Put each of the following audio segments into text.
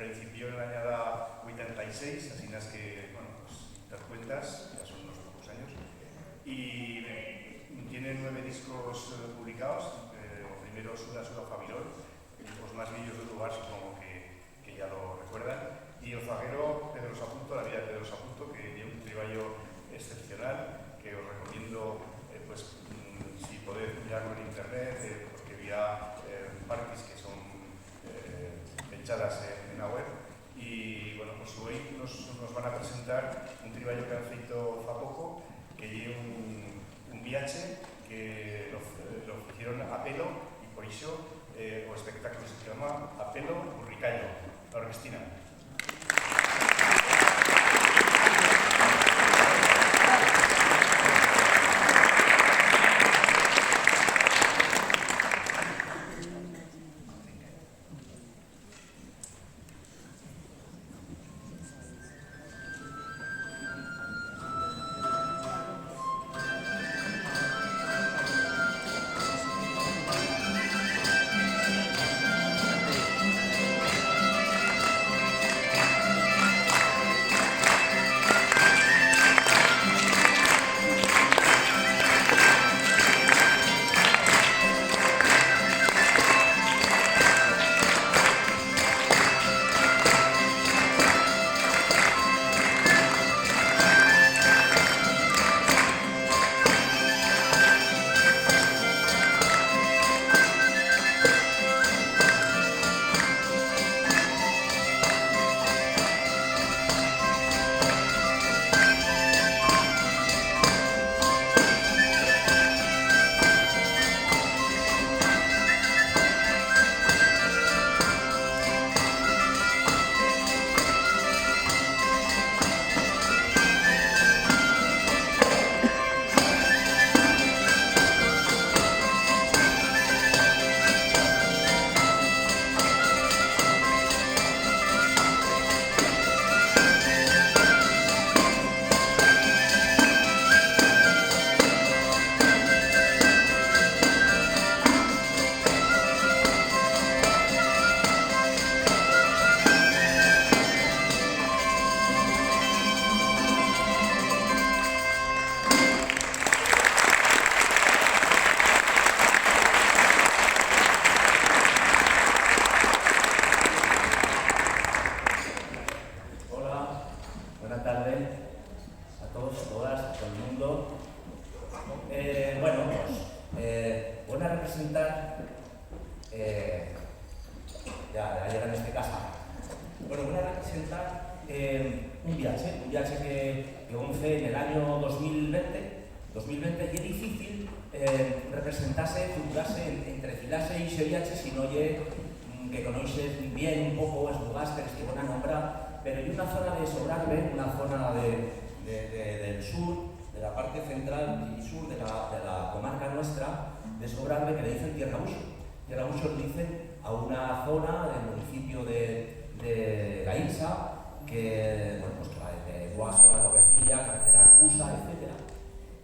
principió en la añada 86, así es que, bueno, pues te das cuentas, ya son unos pocos años, y tiene 9 discos publicados, o primero Sura Sura Fabilón, los más bellos del lugar, supongo que ya lo recuerdan, y el zaguero Pedro Sapunto, la vida de Pedro Sapunto, que tiene un triballo excepcional, que os recomiendo, pues, si podéis mirarlo en internet, porque había parties que son echadas en la web, y bueno, pues hoy nos van a presentar un triballo que han feito fa pouco, que lleva un viaje que lo hicieron a pelo, y por iso o espectáculo se llama A Pelo Urricallo, la orquestina.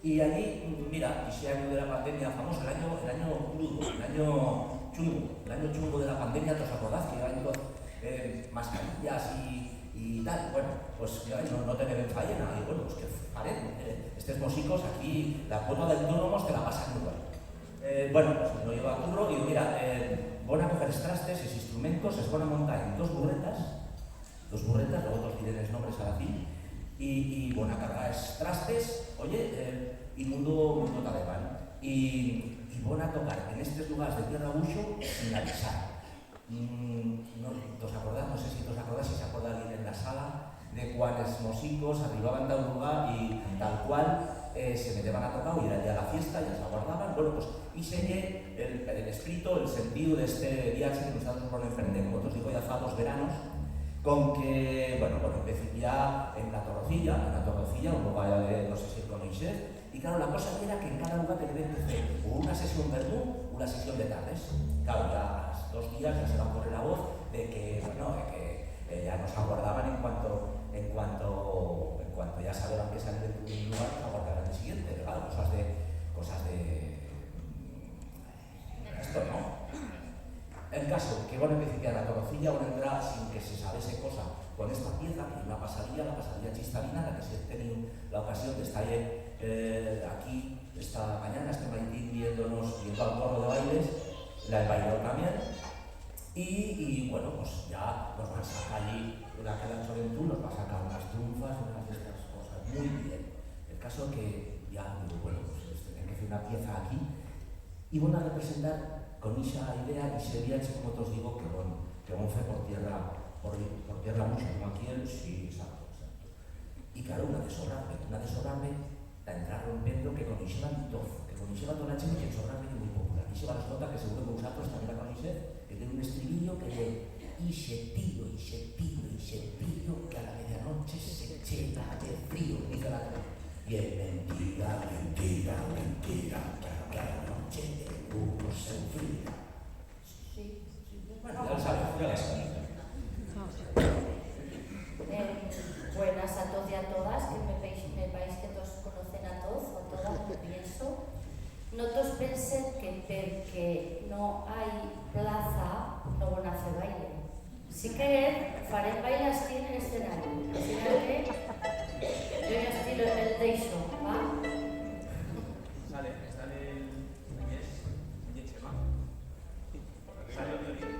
Y allí, mira, ese año de la pandemia famoso, el año crudo, el año chungo de la pandemia, ¿os acordáis? Que iban mascarillas y tal. Bueno, pues no te deben faena, y bueno, pues que farem. Estos músicos aquí, la cuota de autónomos te la pasan igual. Bueno, pues lo llevo a curro y digo, mira, van a coger trastes, esos instrumentos, se van a montar en dos burretas, luego os diré los nombres a la fin, y van a cargar esos trastes, oye, y mundo talibán. Y van a tocar en estos lugares de Tierra Buxo sin avisar. No sé si os acordáis, si se acuerda alguien en la sala, de cuáles músicos arribaban de un lugar y tal cual se metían a tocar y era ya la fiesta, ya se aguardaban. Bueno, pues y señé el espíritu, el sentido de este viaje que nosotros vamos a emprender, como os digo, ya hace 2 veranos, con que, bueno, empecé ya en la Torrocilla, un lugar de, no sé si conocéis, y claro, la cosa era que en cada lugar tenía que empezar o una sesión verdú o una sesión de tardes. Claro, ya a los 2 días ya se va a correr la voz de que, bueno, ya nos aguardaban en cuanto ya sabían que salían de un lugar, nos aguardaban el siguiente, claro, cosas de esto, ¿no? El caso que van a empezar a la cabecilla, van a entrar sin que se sabese cosa con esta pieza, que es la pasadilla cristalina, la que se ha tenido la ocasión de estar aquí esta mañana, este maitín viéndonos viendo al corro de bailes, la he bailado también, y bueno, pues ya nos van a sacar allí una cada Chorentú, nos va a sacar unas trunfas, unas de estas cosas, muy bien. El caso que ya digo, bueno, pues tienen que hacer una pieza aquí, y van a representar con esa idea y ese viaje, como os digo, que van fue por tierra mucho, como aquí el, sí, exacto. Y claro, una de sobrarme, la entrar rompiendo que conocieran todo, que conocieran toda la gente que sobrarme es muy popular. Y se va a las notas que seguro que vosotros también la conocéis, que tiene un estribillo que es y se pillo, que a la medianoche se llena de frío, dice la y es mentira, que a la noche uno se enfría. Sí. Bueno, ya lo sabes. Buenas a todos y a todas, que me veis que todos conocen a todos o a todas, lo pienso. No todos pensen que porque no hay plaza no van a hacer baile. Sí que faré baile así en el escenario. Así que yo ya estoy el deixo, ¿va? Sale el y el Chema. Sale el violín.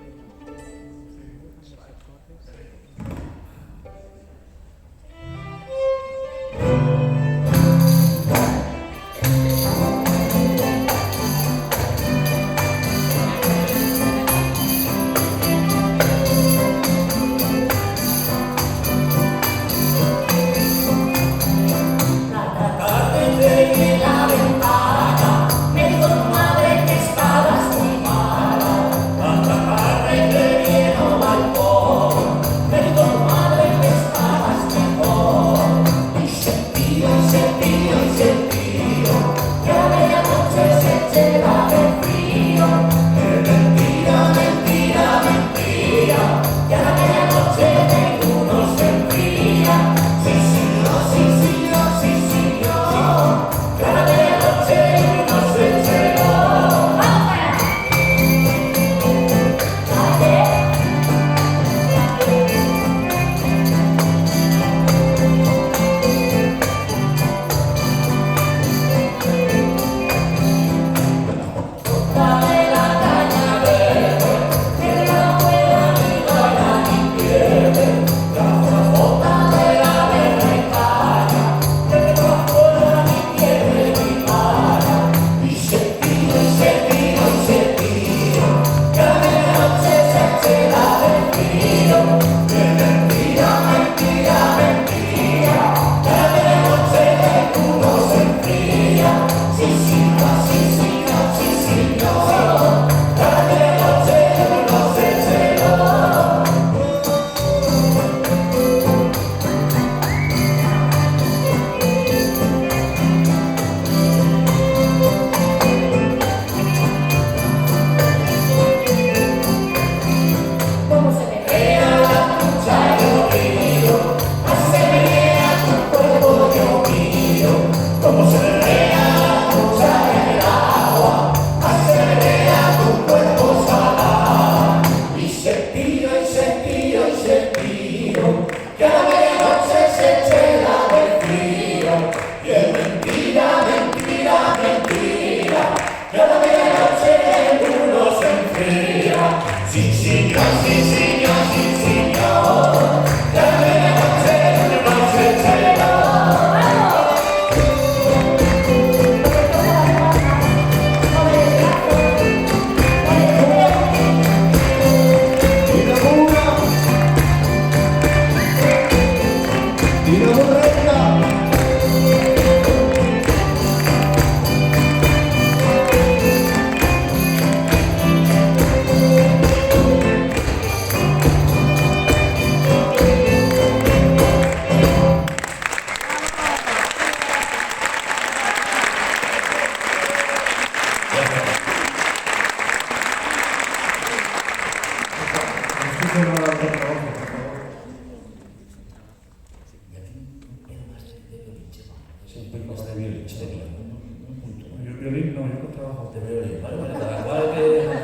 Violín, no, yo trabajo. De violín, vale, cada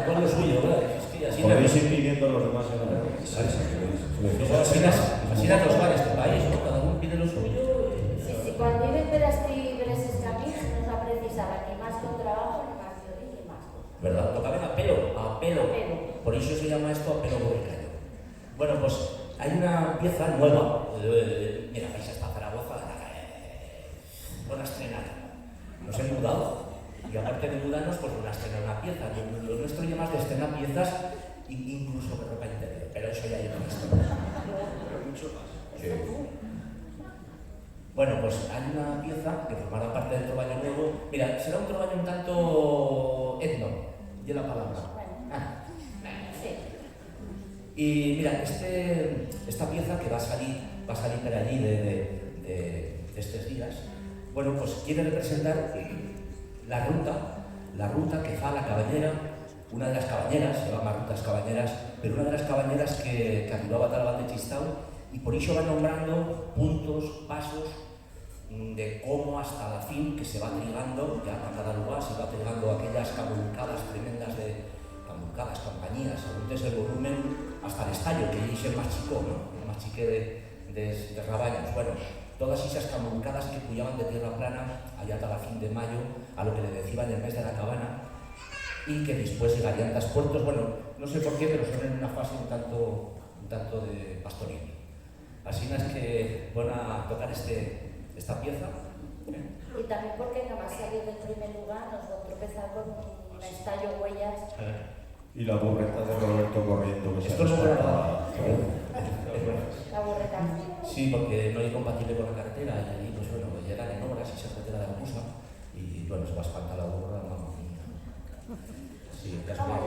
cual lo suyo, ¿verdad? Es que así Imagínate los bares del país, ¿no? Cada uno pide lo suyo. Sí, cuando iba a escribir esos caminos no se precisaba ni más con trabajo, ni más violín, ni más cosas. ¿Verdad? Tocaban a pelo. Por eso se llama esto a pelo borricayo. Bueno, pues hay una pieza nueva. Mira, vais hasta Zaragoza. Van a estrenar. Nos hemos mudado. Y aparte de mudarnos, pues van a estrenar una pieza. Lo nuestro ya más de estrenar piezas, incluso con ropa interior. Pero eso ya lleva esto. Pero mucho más. Sí. Bueno, pues hay una pieza que formará parte del Trovallo nuevo. Mira, será un trovallo un tanto etno, de la palabra. Sí. Y mira, esta pieza que va a salir por allí de estos días, bueno, pues quiere representar la ruta que fa la caballera, una de las cabañeras, se llama rutas cabañeras, pero una de las cabañeras que arribaba a Talabán de Chistau, y por eso va nombrando puntos, pasos de cómo hasta la fin que se va trigando, ya para cada lugar se va trigando aquellas cabalgadas tremendas de campañías, según es el volumen, hasta el estallo, que es el más chico, ¿no? El más chique de Rabaños. Bueno, todas esas cabalgadas que puyaban de tierra plana allá hasta la fin de mayo, a lo que le decían el mes de la cabana, y que después llegarían a los puertos. Bueno, no sé por qué, pero son en una fase un tanto de pastoril. Así es que van a tocar esta pieza. Y también porque nada más salir del primer lugar nos va a tropezar con un estallo huellas. Y la burreta de Roberto corriendo que Esto se no nos lo escapa. La burreta. Sí, porque no es compatible con la carretera y ahí, pues bueno, llegan en obras y se retira de la musa y bueno, se va a espantar la burra, mamma mía. Sí, ya se venga.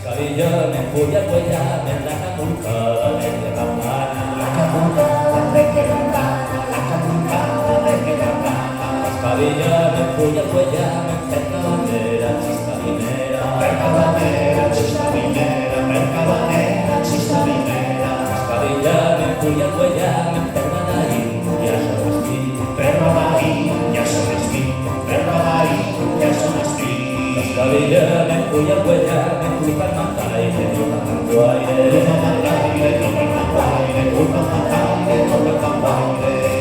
Cabilla me puya cuella, me la camuncada, me queda plana. La camuncada, me queda plana. La camuncada, me queda plana. Cabilla me puya cuella, me cerca bandera, chista minera. Cerca bandera, chista minera. Cerca bandera, chista minera. Cabilla me puya cuella, me cerca daí, ya son así. Cerca daí, ya son así. Cerca daí, ya son así. Cabilla me puya cuella, me culpa el matai, me toca tanto aire.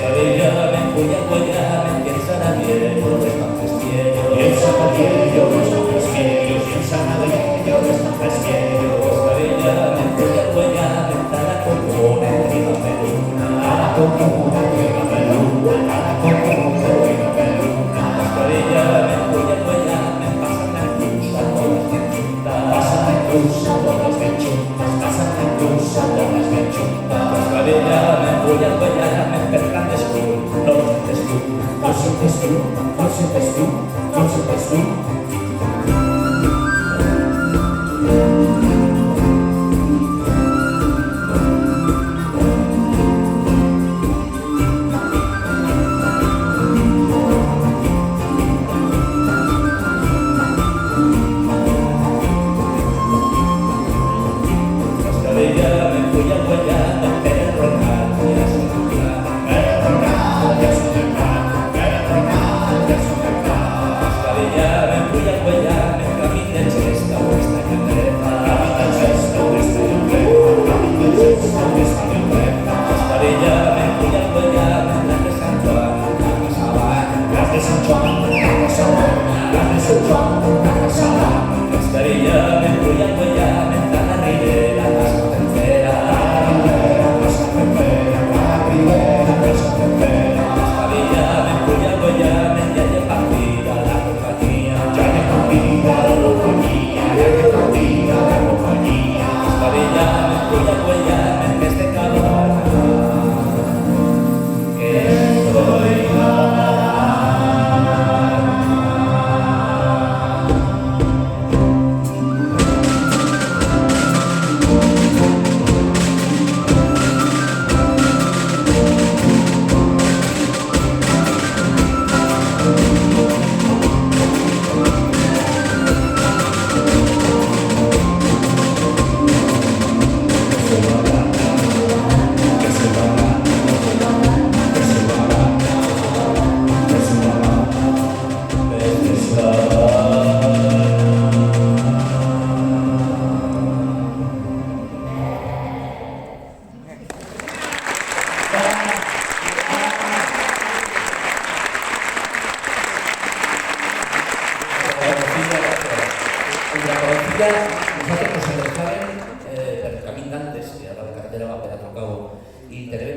Cabilla me puya cuella, me piensa la bien, yo no están fresquillos. Piensa la bien, yo no están fresquillos. Piensa la bien, yo no están fresquillos. Cabilla me puya cuella, me está la comuna, encima me luna. A la comuna, encima me luna. A la comuna, encima me luna. Cabilla me puya cuella, me pasan la cruz a todas de chuntas. Pasan la cruz a todas de chuntas. Pasan la cruz a todas de chuntas. Cabilla me puya cuella, me percan de escudo. No lo sientes tú, no sientes tú, no sientes tú, no sientes tú.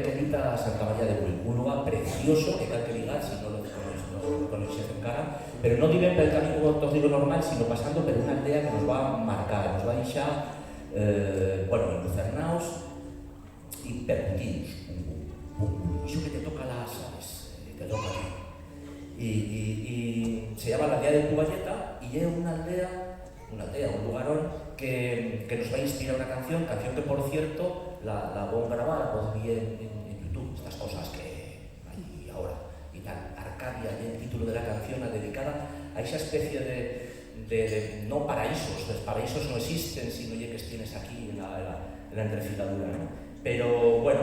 pequeñita Santa María de Bull, un lugar precioso que cal que diga, si no lo coneixes encara, pero no viven pel camí ortodoxo normal, sino pasando por una aldea que nos va a marcar, nos va a deixar, bueno, en Lucernaos y Percutinos, eso que te toca las aves, te toca a ti. Y se llama la aldea de Cuballeta y es una aldea, un lugarón que nos va a inspirar una canción que por cierto la voy a grabar, la podéis ver en YouTube, estas cosas que hay ahora y tal. Arcadia, y el título de la canción es dedicada a esa especie de no paraísos, los paraísos no existen si no llegues tienes aquí en la entrefiladura, ¿no? Pero bueno,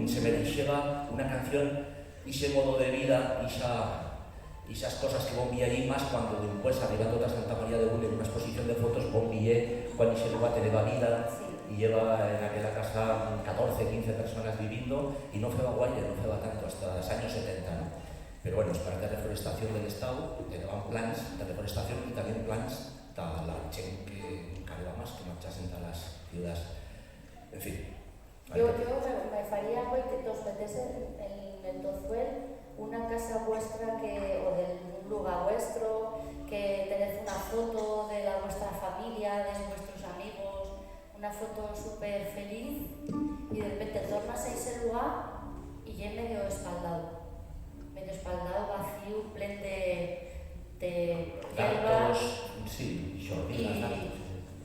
se me lleva una canción y ese modo de vida y esas cosas que bombi allí más cuando después arribando a Santa María de Bull en una exposición de fotos bombi cuando se lugar te lleva vida y lleva en aquella casa 14, 15 personas viviendo y no feba guay, no feba tanto hasta los años 70, ¿no? Pero bueno, es para la reforestación del Estado, te llevan plans de reforestación y también plans para la gente que carga más, que marchasen a las ciudades, en fin. Yo me faría hoy que os metéis en el Tozuel una casa vuestra o de un lugar vuestro, que tenéis una foto de vuestra familia, de vuestros amigos, una foto súper feliz y de repente tornas a ese lugar y ya medio espaldado, vacío, plen de hierba, sí,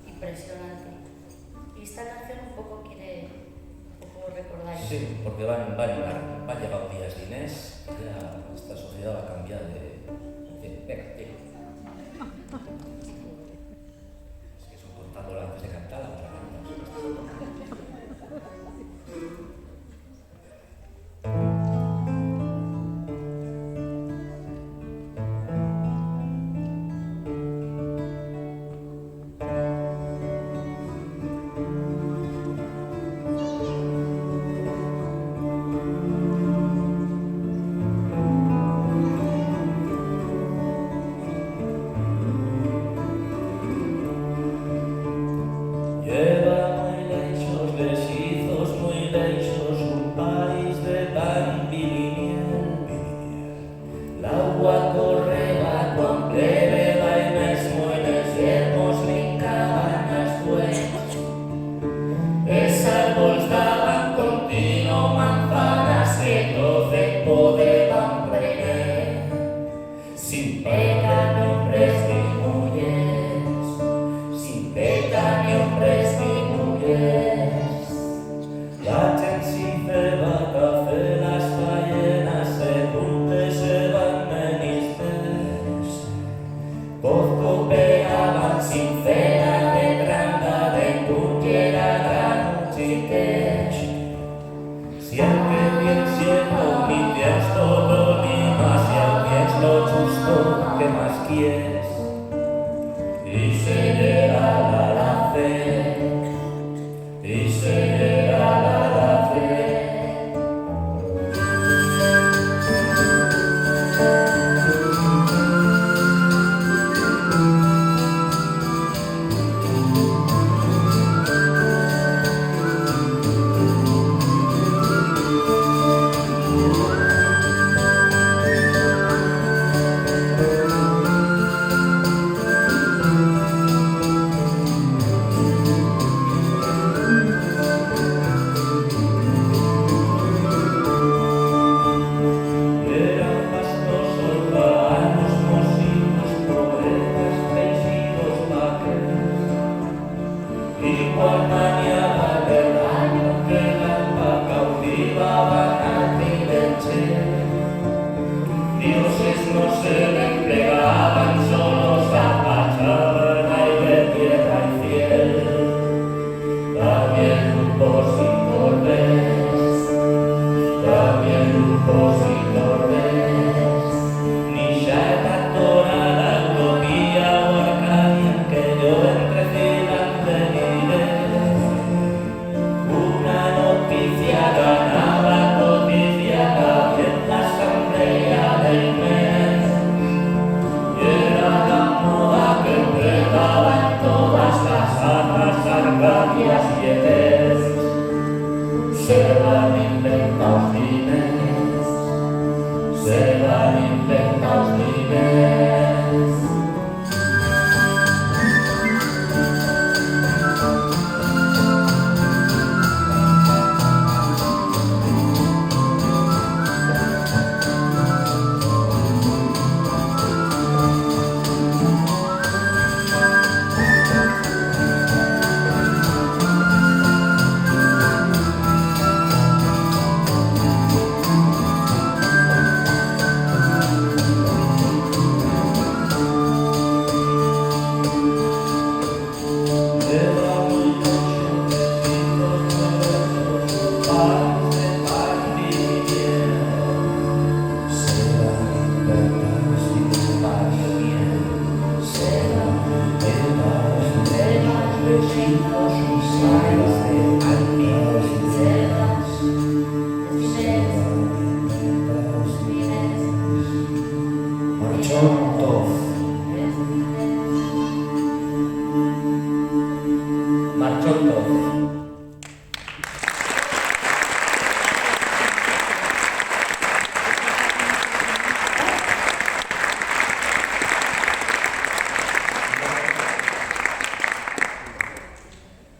impresionante. Y esta canción un poco quiere recordar. Sí, porque van llegar días de Inés, ya esta sociedad va a cambiar venga, tío. Es que son contándola antes de cantar, vamos a cantar. inventados nimes, se van inventados nimes.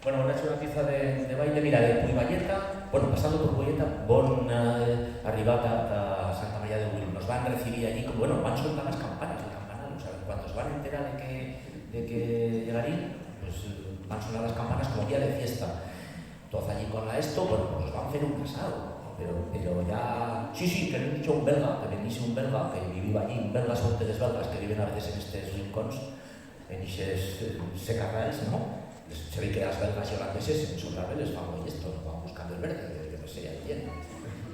Bueno, una hecho una pieza de baile, mira, de Puigvalleta, bueno, pasando por Puigvalleta, bon arribata a Santa María de Huil. Nos van a recibir allí, como, bueno, van soltando las campanas del campanario, ¿sabes? Cuando se van a enterar de que llegarían, pues van a sonar las campanas como día de fiesta. Todos allí con esto, bueno, pues nos van a hacer un casado, pero ya... Sí, que he dicho un belga, que venís un belga, que vivía allí, un belgas o ustedes belgas, que viven a veces en estos rincones, en estos secarrais, ¿no? Se ve que las belgas y holandeses en su rave les van y esto, nos van buscando el verde, yo no sé, ya entiendo.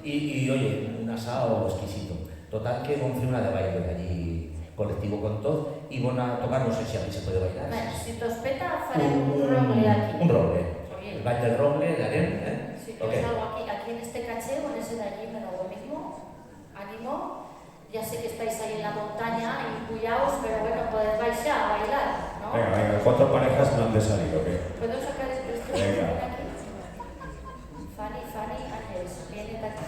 Y oye, un asado exquisito. Total que vamos a hacer una de baile de allí, colectivo con todo, y van a tocar, no sé si aquí se puede bailar. Bueno, si te hospeta, farem un roble aquí. Un roble. Oye. El baile del roble, de arena, ¿eh? Si yo salgo aquí en este caché o en ese de allí, me da lo mismo. Ánimo. Ya sé que estáis ahí en la montaña, impuyaos, pero bueno, podéis baixar a bailar, ¿no? Venga, 4 parejas no han de salir, ¿o qué? ¿Puedo sacar este Venga. aquí? Fanny, Ángeles, viene de aquí.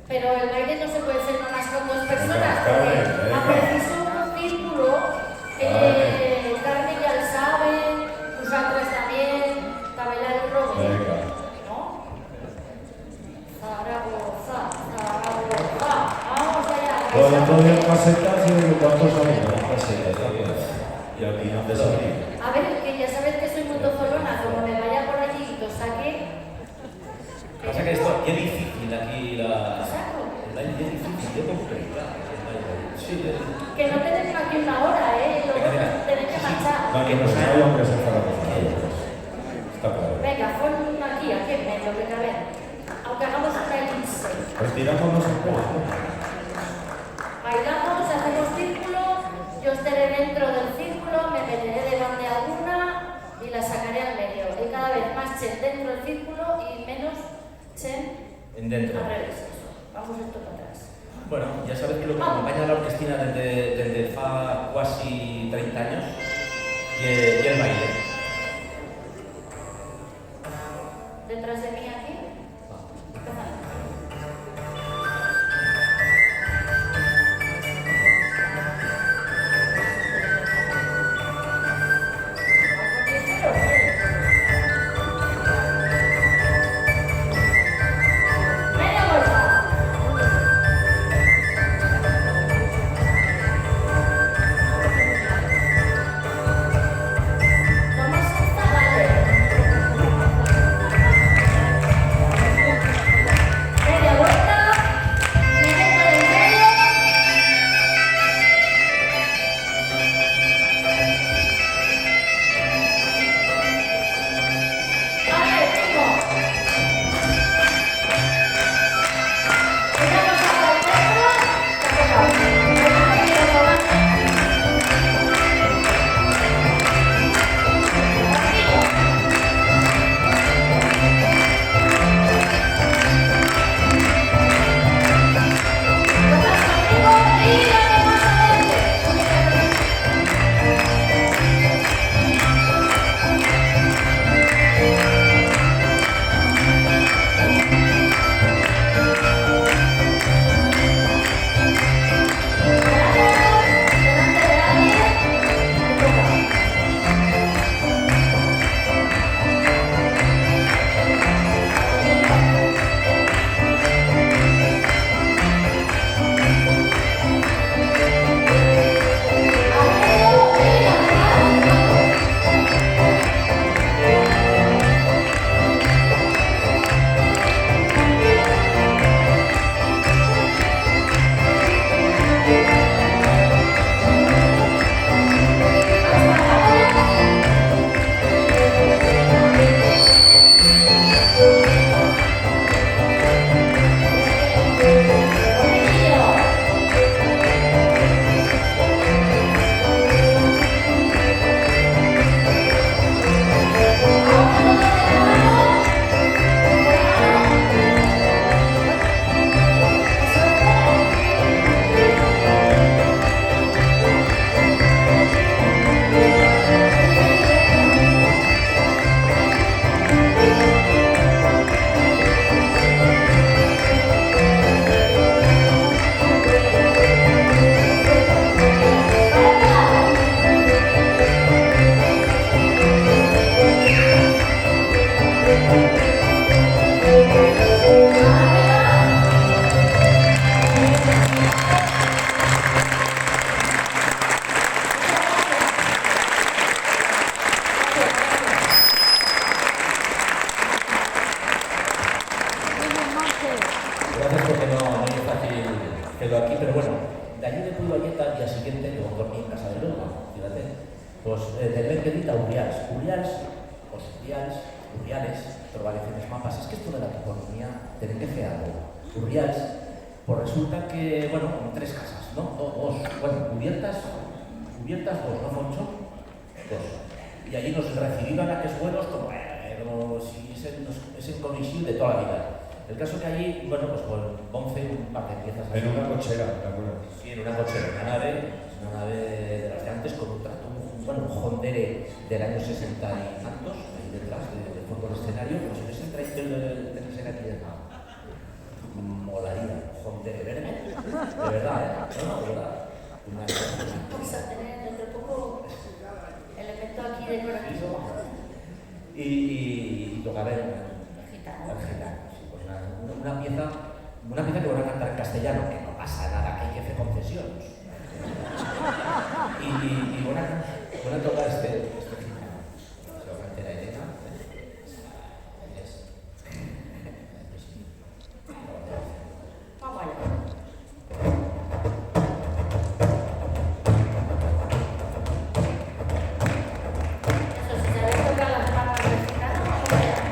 Pero el baile no se puede hacer nomás con 2 personas, porque a preciso un círculo, Carmen ya lo sabe, vosotras también, para bailar el roble, ¿no? Zaragoza, vamos allá. Bueno, entonces casetas y cuántos años casetas, y aquí no han de salir. A ver, que ya sabes que soy muy tozolona, como me vaya por allí y lo saque. Pasa que esto es difícil aquí la... Exacto. El baile es difícil, yo complicado. Sí, Que no tenemos aquí una hora, luego tenemos que marchar. No, que no sabe lo que se hace a los mayores. Está claro. Venga, pon aquí en medio, que a ver. Aunque hagamos una elipse. Retirámonos un poco. Bailamos, hacemos círculo, yo estaré dentro del círculo, me meteré delante de alguna y la sacaré al medio. Y cada vez más chen dentro del círculo y menos chen en dentro. al revés. Eso. Vamos esto para atrás. Bueno, ya sabes que lo que acompaña a la orquestina desde fa casi 30 años y el baile. Detrás de mí aquí. Empezamos. quedó aquí, pero bueno, de allí de Puyvallet al día siguiente, que dormí en casa de Loma, fíjate, pues del Benquedita a Urials, trobarece en los mapas, es que esto de la toponimia tiene que ser algo. Urials, pues resulta que, bueno, con 3 casas, ¿no? Dos, bueno, cubiertas dos, ¿no, Foncho? Dos. Y allí nos recibieron a que es buenos como si es en comisión de toda la vida. El caso que allí, bueno, pues con 11 un par de piezas. En una cochera, ¿te acuerdas? Sí, en una cochera, una nave de las de antes con un trato, un Hondere del año 60 y tantos, ahí detrás del fondo del escenario, como si hubiesen traído el tenisero aquí de nada. Molaría, Hondere verde, de verdad, no, de verdad. Vamos a tener dentro de poco elemento aquí decorativo. Y tocar el Gitano. Sí, pues una pieza que van a cantar en castellano, que no pasa nada, que hay que hacer concesiones. Y van a tocar este gitano. Se va a cantar a Elena. Vamos allá. Eso, si sabéis tocar las palmas del gitano, vamos allá.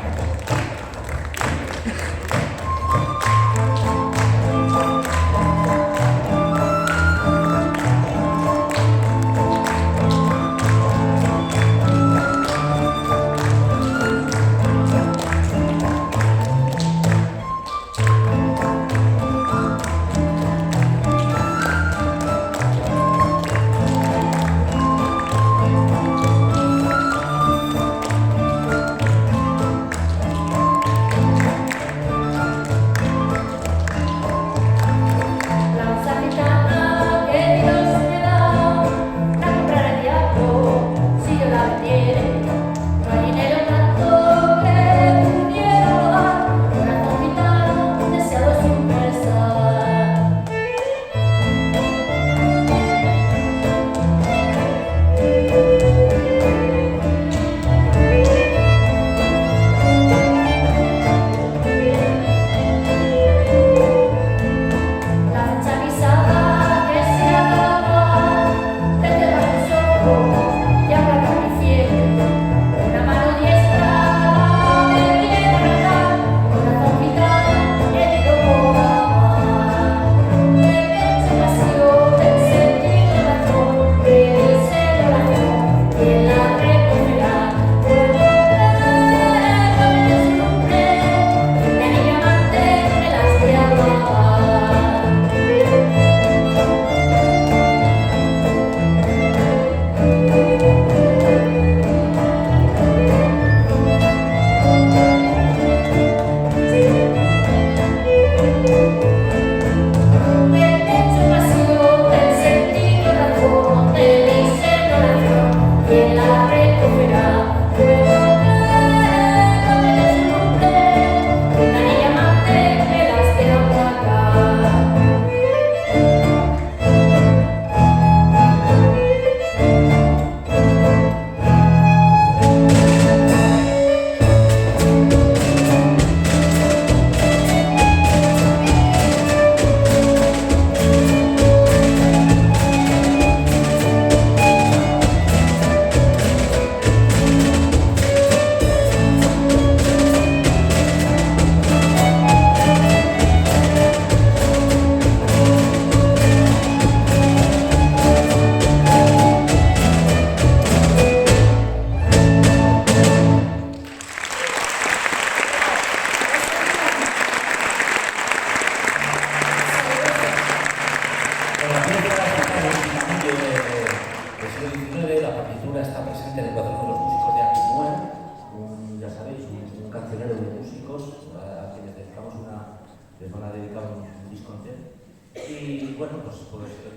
Y bueno, pues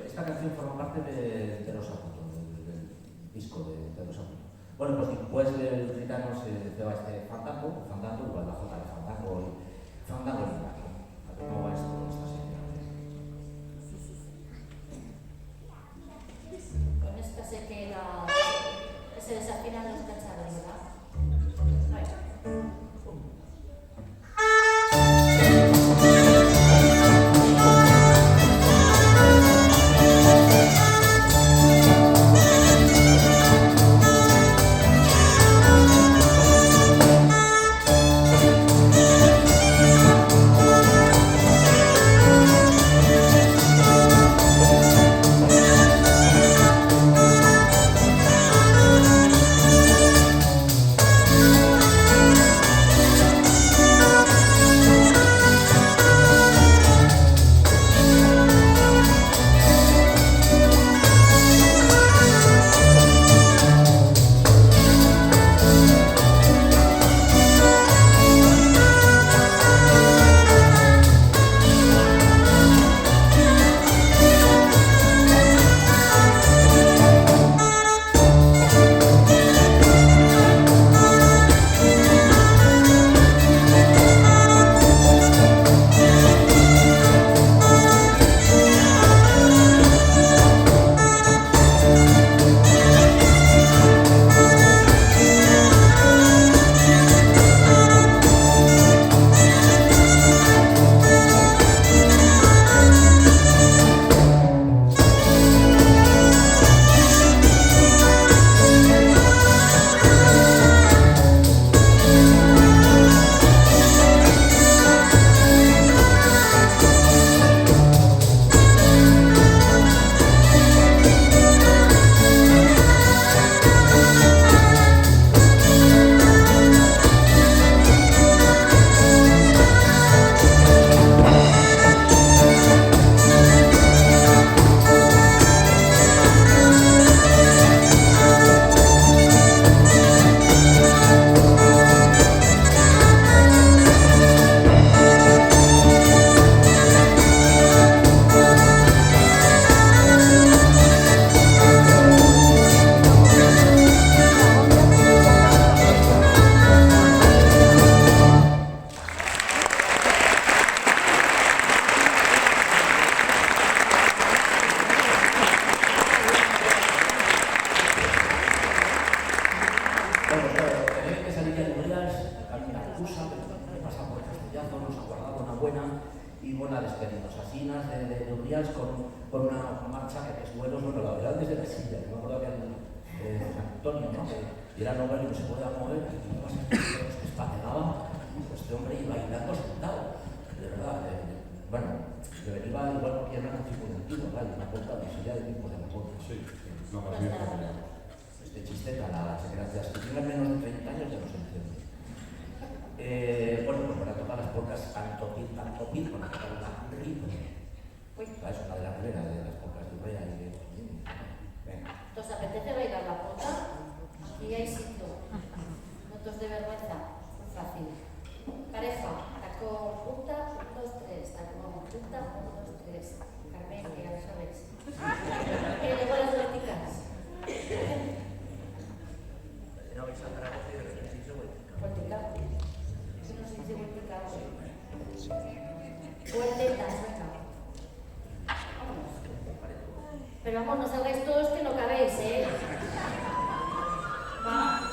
esta canción forma parte de los apuntos, del disco de los apuntos. Bueno, pues después del gitano se va fandango, igual la jota de fandango y fandango y fandango. A ver cómo va esta serie. Con esta se queda, se desafinan los cacharros, ¿verdad? Vale. queridos, asinas de Urials con una marcha que es vuelos, bueno, la verdad desde la silla, que me acuerdo que San Antonio, ¿no? Que era novel y no se podía mover, y no pasa que se espatenaba, pues este hombre iba bailando sentado, de verdad, bueno, que iba igual porque era un tipo de antiguo, ¿vale? Una puerta de silla de tipo de la puerta. Sí, no más bien. Este chiste para las gracias que tienen menos de 30 años ya no se entiende. Bueno, pues para tocar las polcas Antopil, para tocar una ritmo. Es una de las primeras de las polcas de Urrea y de... Venga. ¿Os apetece bailar la polca? Aquí hay sitio. No te os dé vergüenza. Muy fácil. Pareja. Taco punta, 1, 2, 3. Taco punta, 1, 2, 3. Carmen, que ya lo sabes. Luego las verticales. No, esa para vos de ejercicio Vertical. Eso no se dice vertical. Vueltetas, venga. Vámonos. Pero vamos, no salgáis todos que no cabéis, ¿eh? Va.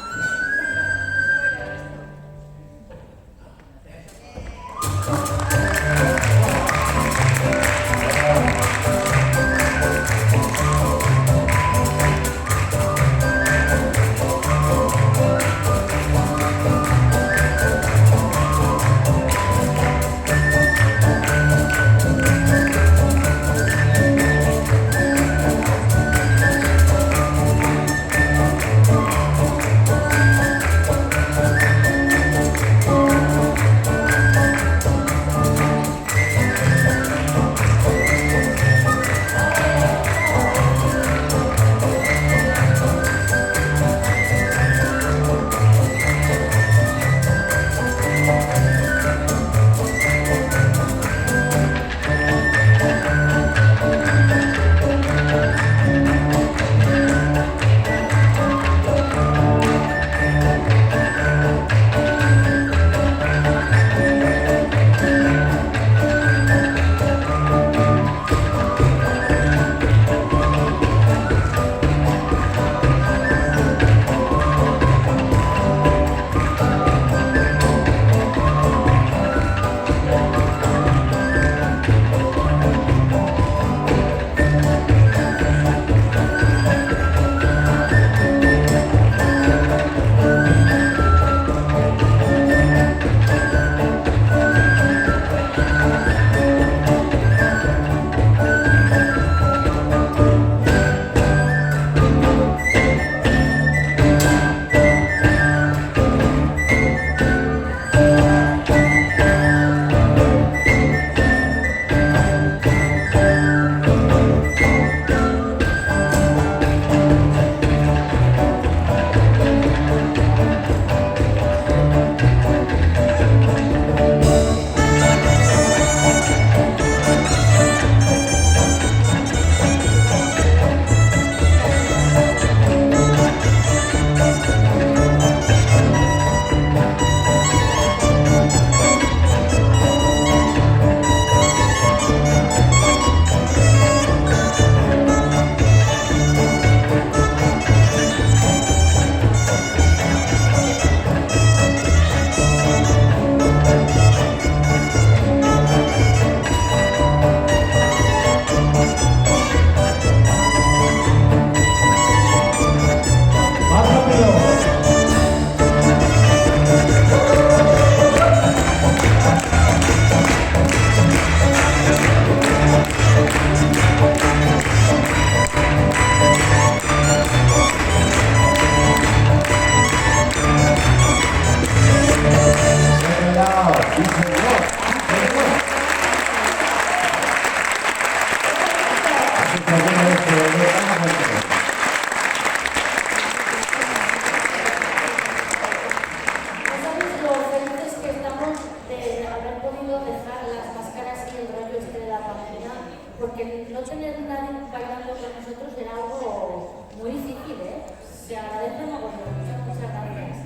porque no tener nadie bailando con nosotros era algo muy difícil, ¿eh? Se agradece mogollón. Muchas gracias.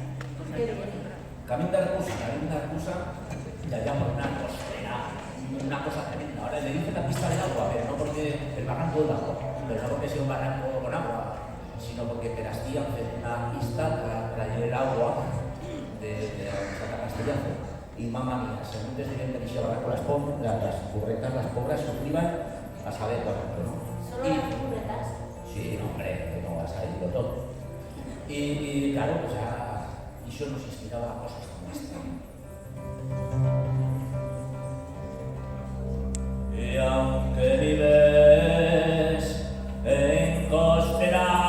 Qué bien. Camín de Arcusa, ya llamo una cosa tremenda. Ahora le dicen la pista del agua, pero no porque el barranco del agua, pero no porque sea un barranco con agua, sino porque Perastía hace una pista para traer el agua de Santa Castellano. y mamá mía, según desde bien que se con las burretas, las pobres sufrían a saber cuánto, ¿no? ¿Solo las burretas? Sí, hombre, que no vas a ir todo. Y claro, pues eso nos inspiraba a cosas como esta. Y aunque vives en Cospedal,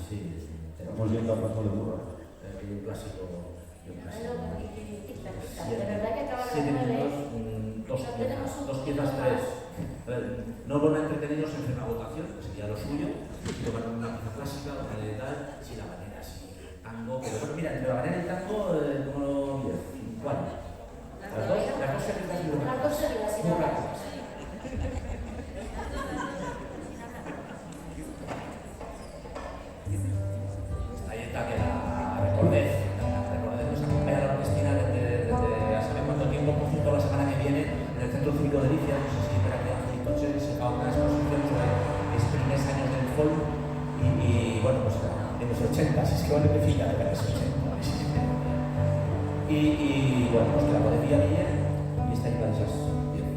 sí. Estamos yendo a paso de burro. Un clásico. De verdad que acaba a las 7 9. minutos, No tenemos un dos piezas, poquito tres. No van a entretenernos en una votación, que sería lo suyo, y tocar una pieza clásica, una de tal, si la manera, si el tango. Pero bueno, mira, entre la manera y el tango, ¿cómo lo miras? ¿Cuál? Las dos seguidas y Las dos seguidas, sí, muy no. rápidas. Ahí está, que la recordez nos acompaña la orquestina desde a saber cuánto tiempo, por cierto, la semana que viene en el Centro Cívico de Licia, no sé si para que Ángel Toche se haga una exposición sobre los primeros años del folk y bueno, pues en los 80, si es que vale que fija de los 80. Y bueno, pues que la podría bien y está ahí para esas piezas.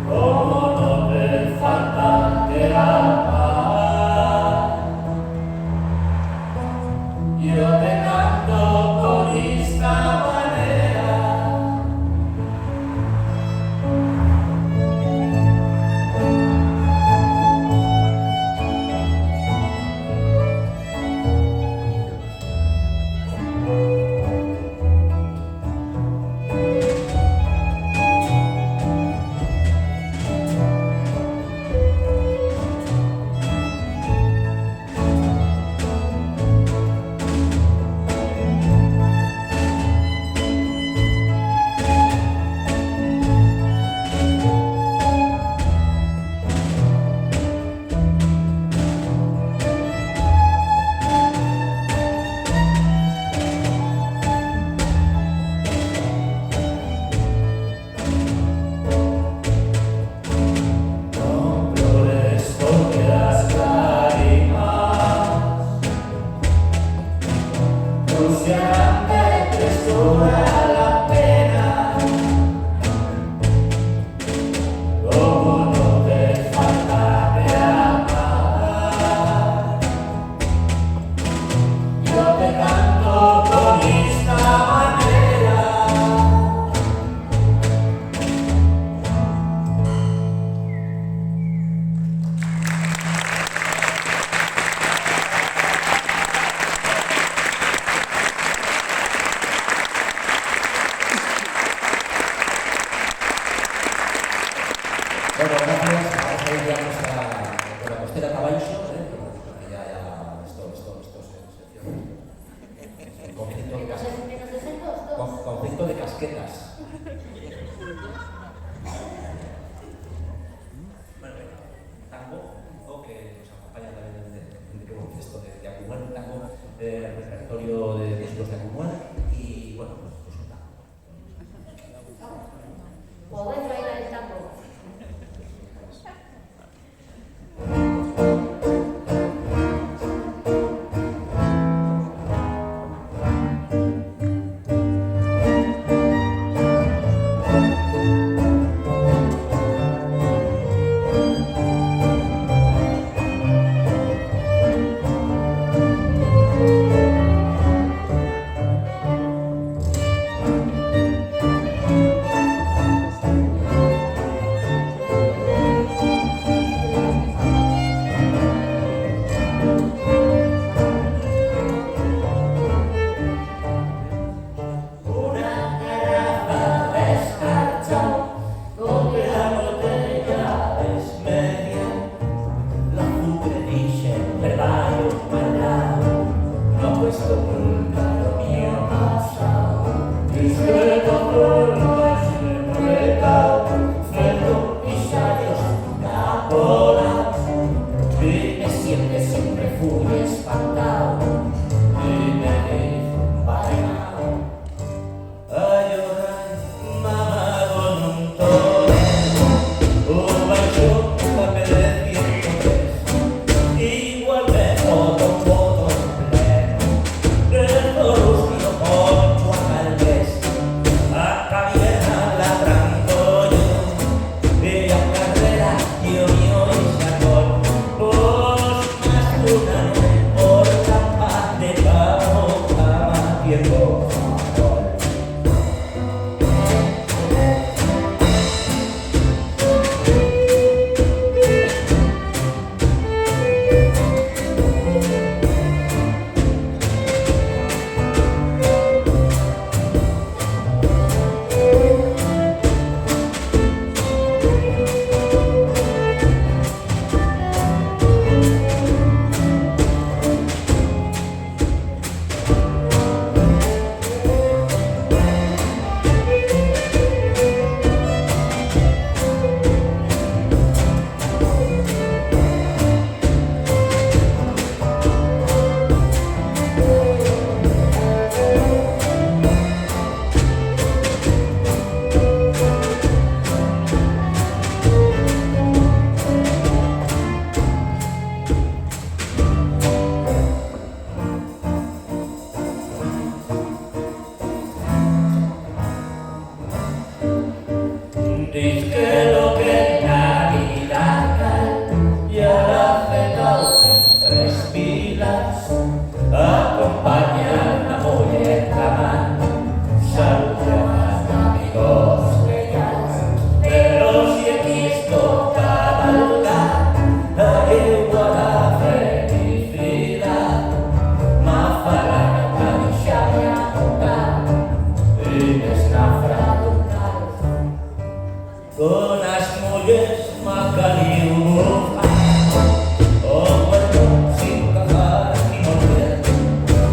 Como no te falta que la paz. tercera caballo, porque ya esto se cierra. Conflicto de casquetas. Menos de 102. Conflicto de casquetas. Bueno, tango, que nos acompaña también en esto de Acumar, un tango repertorio de discos de Acumar y bueno, pues un tango. ¿Podéis bailar el tango?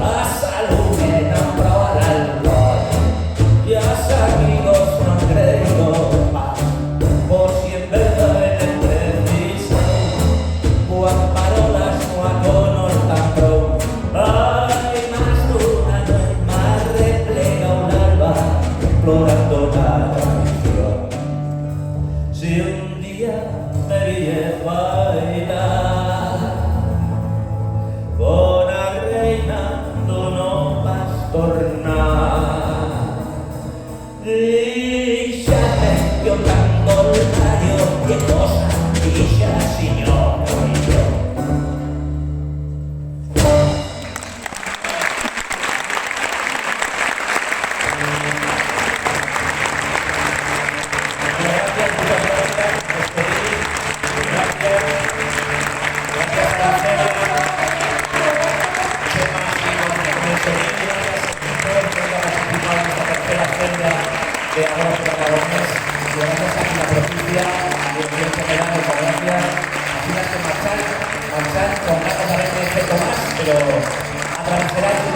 A salud, enamorada. pero agradecerá